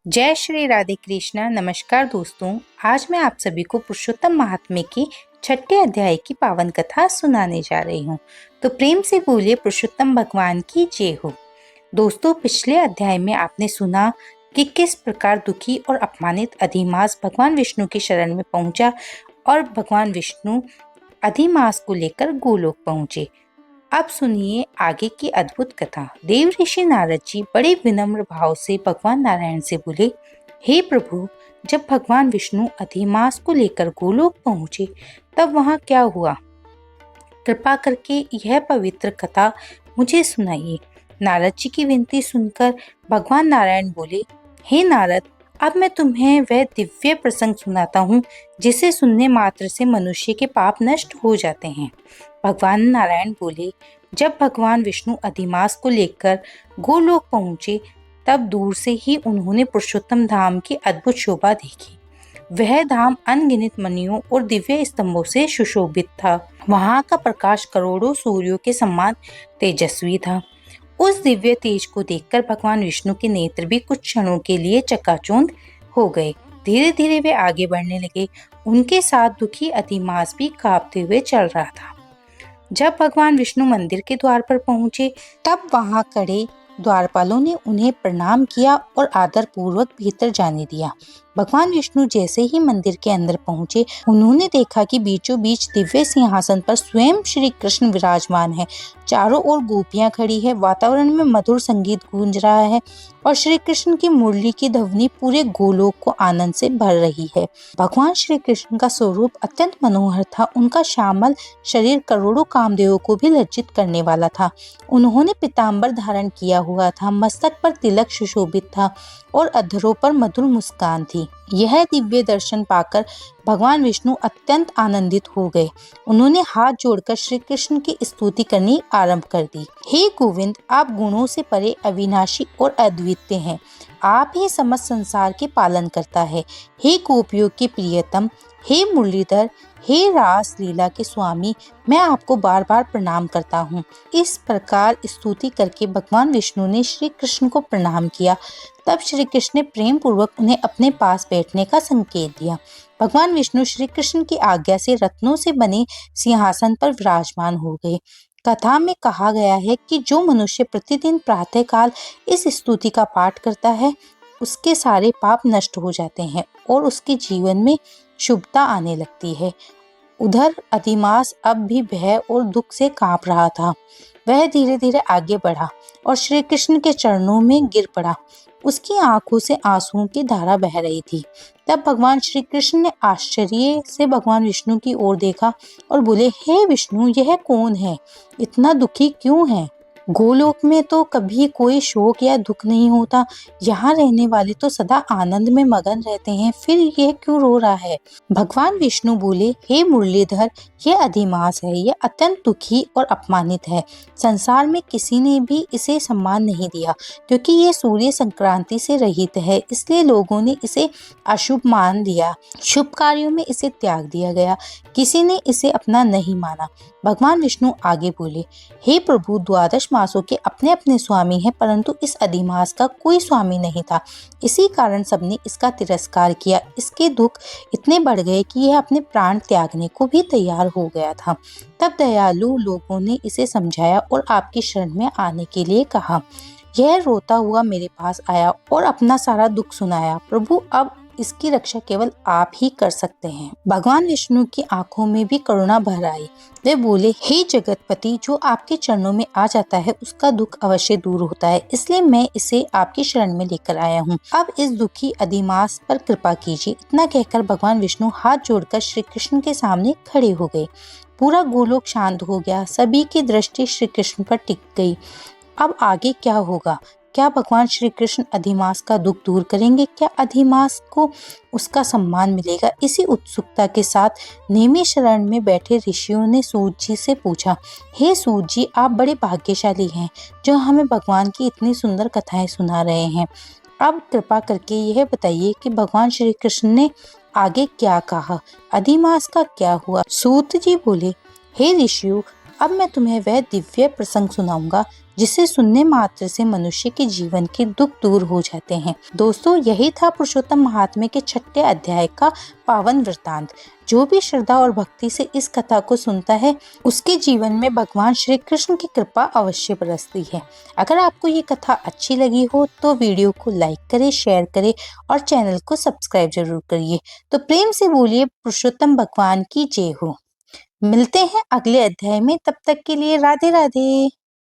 जय श्री राधे कृष्णा। नमस्कार दोस्तों, आज मैं आप सभी को पुरुषोत्तम महात्म्य के छठे अध्याय की पावन कथा सुनाने जा रही हूँ। तो प्रेम से बोलिए पुरुषोत्तम भगवान की जय हो। दोस्तों, पिछले अध्याय में आपने सुना कि किस प्रकार दुखी और अपमानित अधिमास भगवान विष्णु की शरण में पहुंचा और भगवान विष्णु अधिमास को लेकर गोलोक पहुंचे। अब सुनिए आगे की अद्भुत कथा। देव ऋषि नारद जी बड़े विनम्र भाव से भगवान नारायण से बोले, हे प्रभु, जब भगवान विष्णु अधिमास को लेकर गोलोक पहुंचे तब वहां क्या हुआ? कृपा करके यह पवित्र कथा मुझे सुनाइए। नारद जी की विनती सुनकर भगवान नारायण बोले, हे नारद, अब मैं तुम्हें वह दिव्य प्रसंग सुनाता हूँ जिसे सुनने मात्र से मनुष्य के पाप नष्ट हो जाते हैं। भगवान नारायण बोले, जब भगवान विष्णु अधिमास को लेकर गोलोक पहुंचे तब दूर से ही उन्होंने पुरुषोत्तम धाम की अद्भुत शोभा देखी। वह धाम अनगिनत मणियों और दिव्य स्तंभों से सुशोभित था। वहां का प्रकाश करोड़ों सूर्यों के समान तेजस्वी था। उस दिव्य तेज को देखकर भगवान विष्णु के नेत्र भी कुछ क्षणों के लिए चकाचौंध हो गए। धीरे धीरे वे आगे बढ़ने लगे। उनके साथ दुखी अधिमास भी कांपते हुए चल रहा था। जब भगवान विष्णु मंदिर के द्वार पर पहुंचे तब वहां खड़े द्वारपालों ने उन्हें प्रणाम किया और आदर पूर्वक भीतर जाने दिया। भगवान विष्णु जैसे ही मंदिर के अंदर पहुंचे, उन्होंने देखा कि बीचों बीच दिव्य सिंहासन पर स्वयं श्री कृष्ण विराजमान है। चारों ओर गोपियां खड़ी है। वातावरण में मधुर संगीत गूंज रहा है और श्री कृष्ण की मुरली की ध्वनि पूरे गोलोक को आनंद से भर रही है। भगवान श्री कृष्ण का स्वरूप अत्यंत मनोहर था। उनका श्यामल शरीर करोड़ों कामदेवों को भी लज्जित करने वाला था। उन्होंने पीताम्बर धारण किया हुआ था। मस्तक पर तिलक सुशोभित था और अधरों पर मधुर मुस्कान थी। यह दिव्य दर्शन पाकर भगवान विष्णु अत्यंत आनंदित हो गए। उन्होंने हाथ जोड़कर श्री कृष्ण की स्तुति करनी आरंभ कर दी। हे गोविंद, आप गुणों से परे अविनाशी और अद्वितीय हैं। आप ही समस्त संसार के पालन करता है। हे गोपियों के प्रियतम, हे मुरलीधर, हे रास लीला के स्वामी, मैं आपको बार बार प्रणाम करता हूँ। इस प्रकार स्तुति करके भगवान विष्णु ने श्री कृष्ण को प्रणाम किया। तब श्री कृष्ण ने प्रेम पूर्वक उन्हें अपने पास बैठने का संकेत दिया। भगवान विष्णु श्री कृष्ण की आज्ञा से रत्नों से बने सिंहासन पर विराजमान हो गए। कथा में कहा गया है कि जो मनुष्य प्रतिदिन प्रातःकाल इस स्तुति का पाठ करता है, उसके सारे पाप नष्ट हो जाते हैं और उसके जीवन में शुभता आने लगती है। उधर अधिमास अब भी भय और दुख से कांप रहा था। वह धीरे धीरे आगे बढ़ा और श्री कृष्ण के चरणों में गिर पड़ा। उसकी आंखों से आंसुओं की धारा बह रही थी। तब भगवान श्री कृष्ण ने आश्चर्य से भगवान विष्णु की ओर देखा और बोले, हे विष्णु, यह कौन है? इतना दुखी क्यों है? गोलोक में तो कभी कोई शोक या दुख नहीं होता। यहाँ रहने वाले तो सदा आनंद में मगन रहते हैं, फिर यह क्यों रो रहा है? भगवान विष्णु बोले, हे मुरलीधर, यह अधिमास है। यह अत्यंत दुखी और अपमानित है। संसार में किसी ने भी इसे सम्मान नहीं दिया, क्योंकि यह सूर्य संक्रांति से रहित है, इसलिए लोगों ने इसे अशुभ मान दिया। शुभ कार्यों में इसे त्याग दिया गया। किसी ने इसे अपना नहीं माना। भगवान विष्णु आगे बोले, हे प्रभु, द्वादश मासों के अपने अपने स्वामी हैं, परंतु इस अधिमास का कोई स्वामी नहीं था। इसी कारण सबने इसका तिरस्कार किया। इसके दुख इतने बढ़ गए कि यह अपने प्राण त्यागने को भी तैयार हो गया था। तब दयालु लोगों ने इसे समझाया और आपकी शरण में आने के लिए कहा। यह रोता हुआ मेरे पास आया और अपना सारा दुख सुनाया। प्रभु, अब इसकी रक्षा केवल आप ही कर सकते हैं। भगवान विष्णु की आंखों में भी करुणा भर आई। वे बोले, हे जगतपति, जो आपके चरणों में आ जाता है उसका दुख अवश्य दूर होता है, इसलिए मैं इसे आपकी शरण में लेकर आया हूँ। अब इस दुखी अधिमास पर कृपा कीजिए। इतना कहकर भगवान विष्णु हाथ जोड़कर श्री कृष्ण के सामने खड़े हो गए। पूरा गोलोक शांत हो गया। सभी की दृष्टि श्री कृष्ण पर टिक गई। अब आगे क्या होगा? क्या भगवान श्री कृष्ण अधिमास का दुख दूर करेंगे? क्या अधिमास को उसका सम्मान मिलेगा? इसी उत्सुकता के साथ नेमी शरण में बैठे ऋषियों ने सूत जी से पूछा, हे सूत जी, आप बड़े भाग्यशाली हैं जो हमें भगवान की इतनी सुंदर कथाएं सुना रहे हैं। अब कृपा करके यह बताइए कि भगवान श्री कृष्ण ने आगे क्या कहा? अधिमास का क्या हुआ? सूत जी बोले, हे ऋषियों, अब मैं तुम्हें वह दिव्य प्रसंग सुनाऊंगा जिसे सुनने मात्र से मनुष्य के जीवन के दुख दूर हो जाते हैं। दोस्तों, यही था पुरुषोत्तम महात्म्य के 6ठे अध्याय का पावन वृतांत। जो भी श्रद्धा और भक्ति से इस कथा को सुनता है, उसके जीवन में भगवान श्री कृष्ण की कृपा अवश्य बरसती है। अगर आपको ये कथा अच्छी लगी हो तो वीडियो को लाइक करें, शेयर करें और चैनल को सब्सक्राइब जरूर करिए। तो प्रेम से बोलिए पुरुषोत्तम भगवान की जय हो। मिलते हैं अगले अध्याय में, तब तक के लिए राधे राधे।